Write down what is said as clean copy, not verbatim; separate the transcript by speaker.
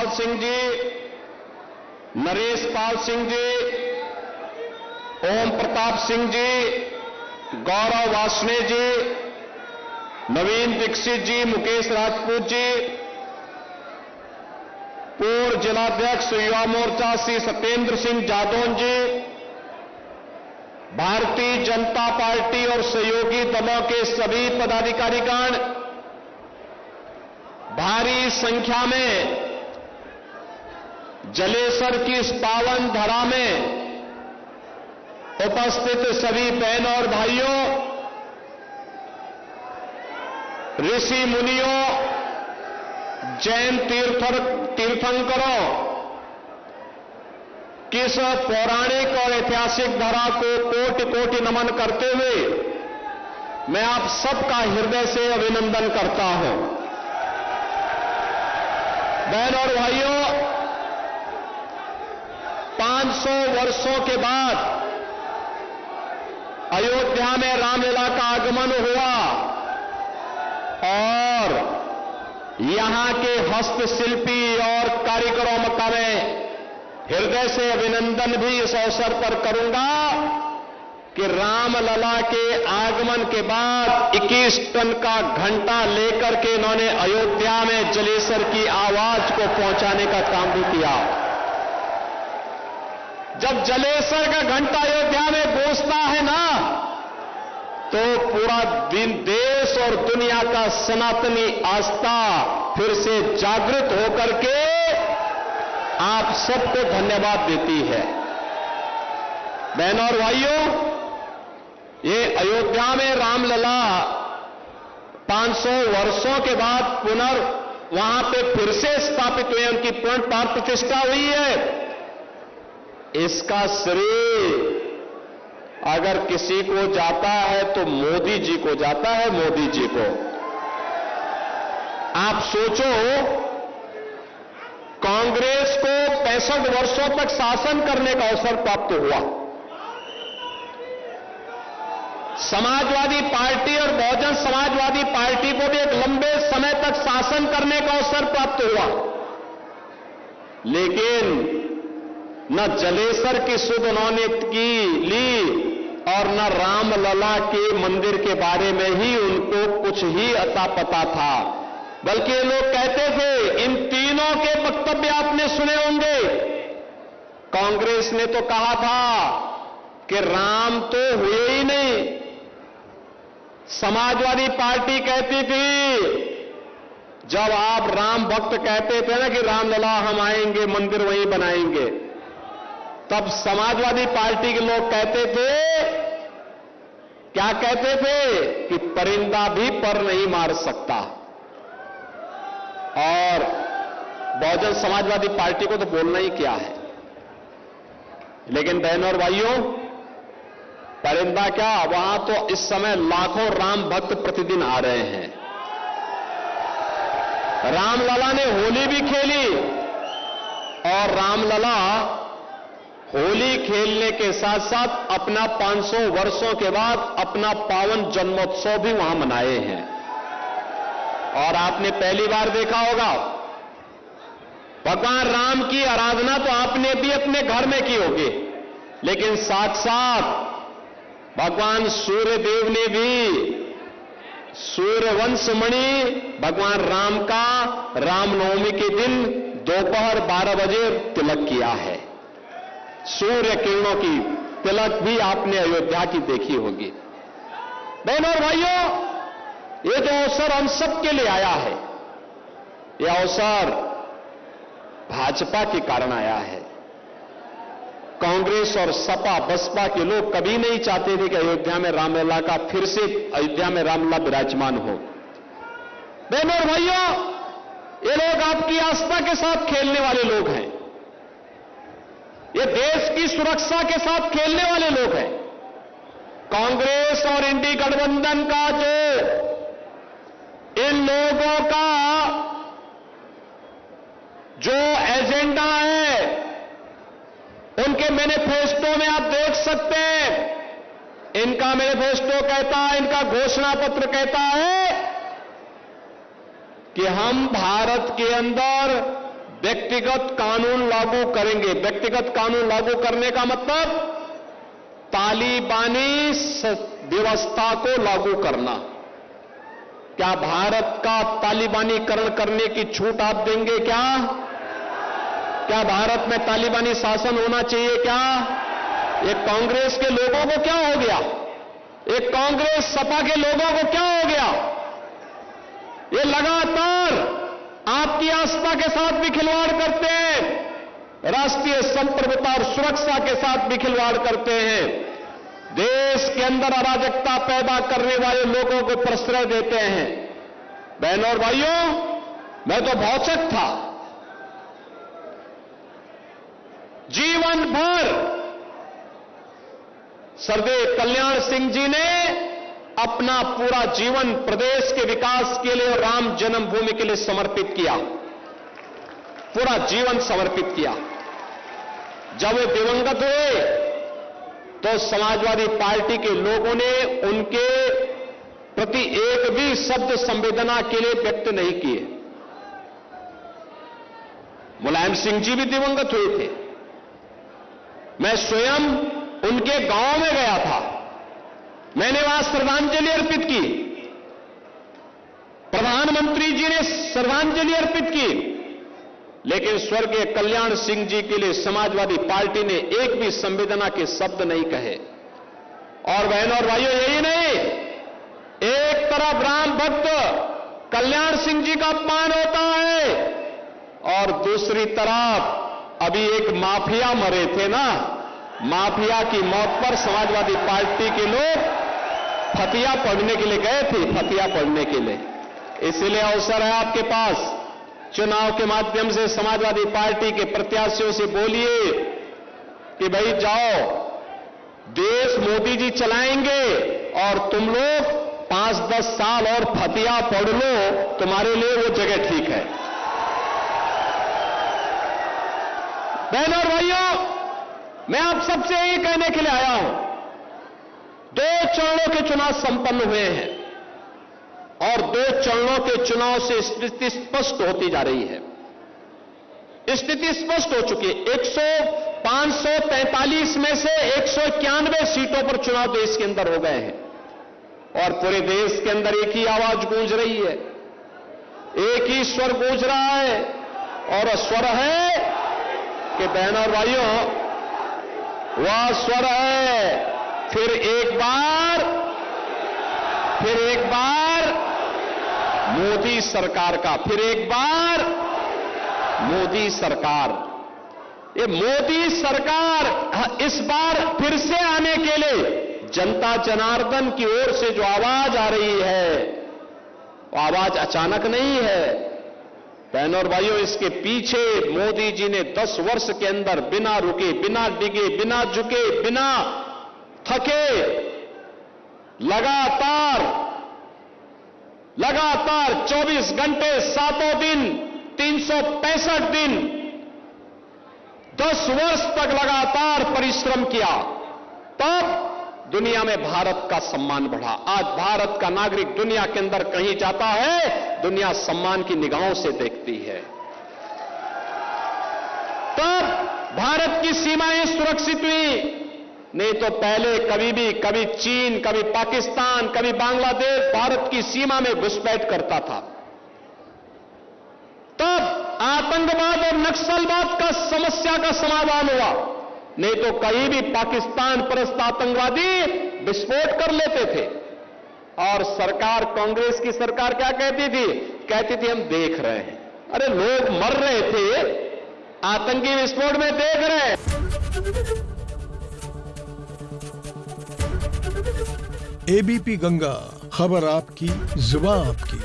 Speaker 1: पाल सिंह जी, नरेश पाल सिंह जी, ओम प्रताप सिंह जी, गौरव वासने जी, नवीन दीक्षित जी, मुकेश राजपूत जी, पूर्व जिलाध्यक्ष युवा मोर्चा श्री सत्येंद्र सिंह जादौन जी, भारतीय जनता पार्टी और सहयोगी दलों के सभी पदाधिकारीगण, भारी संख्या में जलेसर की इस पावन धरा में उपस्थित सभी बहनों और भाइयों, ऋषि मुनियों, जैन तीर्थंकरों, किस पौराणिक और ऐतिहासिक धरा को कोटि कोटि नमन करते हुए मैं आप सबका हृदय से अभिनंदन करता हूं। बहनों और भाइयों, 500 वर्षों के बाद अयोध्या में रामलला का आगमन हुआ और यहां के हस्तशिल्पी और कारीगरों का मैं हृदय से अभिनंदन भी इस अवसर पर करूंगा कि रामलला के आगमन के बाद 21 टन का घंटा लेकर के इन्होंने अयोध्या में जलेसर की आवाज को पहुंचाने का काम भी किया। जब जलेसर का घंटा अयोध्या में गूंजता है ना, तो पूरा दिन देश और दुनिया का सनातनी आस्था फिर से जागृत होकर के आप सबको धन्यवाद देती है। बहनों और भाइयों, ये अयोध्या में रामलला 500 वर्षों के बाद वहां पे फिर से स्थापित हुए, उनकी पूर्ण प्राण प्रतिष्ठा हुई है। इसका श्रेय अगर किसी को जाता है तो मोदी जी को जाता है, मोदी जी को। आप सोचो, कांग्रेस को 65 वर्षों तक शासन करने का अवसर प्राप्त हुआ, समाजवादी पार्टी और बहुजन समाजवादी पार्टी को भी एक लंबे समय तक शासन करने का अवसर प्राप्त हुआ, लेकिन न जलेसर की सुध उन्होंने ली और न रामलला के मंदिर के बारे में ही उनको कुछ ही अता पता था। बल्कि लोग कहते थे, इन तीनों के वक्तव्य आपने सुने होंगे, कांग्रेस ने तो कहा था कि राम तो हुए ही नहीं। समाजवादी पार्टी कहती थी, जब आप राम भक्त कहते थे ना कि रामलला हम आएंगे, मंदिर वहीं बनाएंगे, तब समाजवादी पार्टी के लोग कहते थे, क्या कहते थे कि परिंदा भी पर नहीं मार सकता। और बहुजन समाजवादी पार्टी को तो बोलना ही क्या है। लेकिन बहनों और भाइयों, परिंदा क्या, वहां तो इस समय लाखों राम भक्त प्रतिदिन आ रहे हैं। रामलला ने होली भी खेली और रामलला होली खेलने के साथ साथ अपना 500 वर्षों के बाद अपना पावन जन्मोत्सव भी वहां मनाए हैं। और आपने पहली बार देखा होगा, भगवान राम की आराधना तो आपने भी अपने घर में की होगी, लेकिन साथ साथ भगवान सूर्य देव ने भी सूर्यवंशमणि भगवान राम का रामनवमी के दिन दोपहर 12 बजे तिलक किया है। सूर्य किरणों की तिलक भी आपने अयोध्या की देखी होगी। बहनों और भाइयों, ये जो अवसर हम सबके लिए आया है, यह अवसर भाजपा के कारण आया है। कांग्रेस और सपा बसपा के लोग कभी नहीं चाहते थे कि अयोध्या में रामलला का फिर से अयोध्या में रामलला विराजमान हो। बहनों और भाइयों, ये लोग आपकी आस्था के साथ खेलने वाले लोग हैं, ये देश की सुरक्षा के साथ खेलने वाले लोग हैं। कांग्रेस और इंडी गठबंधन का जो इन लोगों का जो एजेंडा है, उनके मैनिफेस्टो में आप देख सकते हैं, इनका मैनिफेस्टो कहता है, इनका घोषणा पत्र कहता है कि हम भारत के अंदर व्यक्तिगत कानून लागू करेंगे। व्यक्तिगत कानून लागू करने का मतलब तालिबानी व्यवस्था को लागू करना। क्या भारत का तालिबानीकरण करने की छूट आप देंगे क्या? क्या भारत में तालिबानी शासन होना चाहिए क्या? ये कांग्रेस के लोगों को क्या हो गया? ये कांग्रेस सपा के लोगों को क्या हो गया? ये लगातार आपकी आस्था के साथ भी खिलवाड़ करते हैं, राष्ट्रीय संप्रभुता और सुरक्षा के साथ भी खिलवाड़ करते हैं, देश के अंदर अराजकता पैदा करने वाले लोगों को प्रश्रय देते हैं। बहनों और भाइयों, मैं तो भौचक था। जीवन भर सरदेव कल्याण सिंह जी ने अपना पूरा जीवन प्रदेश के विकास के लिए और राम जन्मभूमि के लिए समर्पित किया, पूरा जीवन समर्पित किया। जब वे दिवंगत हुए तो समाजवादी पार्टी के लोगों ने उनके प्रति एक भी शब्द संवेदना के लिए व्यक्त नहीं किए। मुलायम सिंह जी भी दिवंगत हुए थे। मैं स्वयं उनके गांव में गया था, मैंने वहां श्रद्धांजलि अर्पित की, प्रधानमंत्री जी ने श्रद्धांजलि अर्पित की, लेकिन स्वर्गीय कल्याण सिंह जी के लिए समाजवादी पार्टी ने एक भी संवेदना के शब्द नहीं कहे। और बहनों और भाइयों, यही नहीं, एक तरफ राम भक्त कल्याण सिंह जी का अपमान होता है और दूसरी तरफ अभी एक माफिया मरे थे ना, माफिया की मौत पर समाजवादी पार्टी के लोग फतिया पढ़ने के लिए गए थे, फतिया पढ़ने के लिए। इसलिए अवसर है आपके पास, चुनाव के माध्यम से समाजवादी पार्टी के प्रत्याशियों से बोलिए कि भाई जाओ, देश मोदी जी चलाएंगे और तुम लोग 5-10 साल और फतिया पढ़ लो, तुम्हारे लिए वो जगह ठीक है। बहनों और भाइयों, मैं आप सबसे यही कहने के लिए आया हूं, 2 चरणों के चुनाव संपन्न हुए हैं और 2 चरणों के चुनाव से स्थिति स्पष्ट होती जा रही है। स्थिति स्पष्ट हो चुकी है। 543 में से 191 सीटों पर चुनाव देश के अंदर हो गए हैं और पूरे देश के अंदर एक ही आवाज गूंज रही है, एक ही स्वर गूंज रहा है और स्वर है कि बहनों और भाइयों, वह स्वर है फिर एक बार मोदी सरकार का, फिर एक बार मोदी सरकार। ये मोदी सरकार इस बार फिर से आने के लिए जनता जनार्दन की ओर से जो आवाज आ रही है, वो आवाज अचानक नहीं है। बहनों और भाइयों, इसके पीछे मोदी जी ने 10 वर्ष के अंदर बिना रुके, बिना डिगे, बिना झुके, बिना थके, लगातार 24 घंटे 7 दिन 365 दिन 10 वर्ष तक लगातार परिश्रम किया, तब दुनिया में भारत का सम्मान बढ़ा। आज भारत का नागरिक दुनिया के अंदर कहीं जाता है, दुनिया सम्मान की निगाहों से देखती है। तब भारत की सीमाएं सुरक्षित हुई, नहीं तो पहले कभी चीन, कभी पाकिस्तान, कभी बांग्लादेश भारत की सीमा में घुसपैठ करता था। तब आतंकवाद और नक्सलवाद का समस्या का समाधान हुआ, नहीं तो कहीं भी पाकिस्तान परस्त आतंकवादी विस्फोट कर लेते थे। और सरकार, कांग्रेस की सरकार क्या कहती थी? कहती थी हम देख रहे हैं। अरे लोग मर रहे थे, आतंकी विस्फोट में देख रहे हैं।
Speaker 2: एबीपी गंगा, खबर आपकी, जुबान आपकी।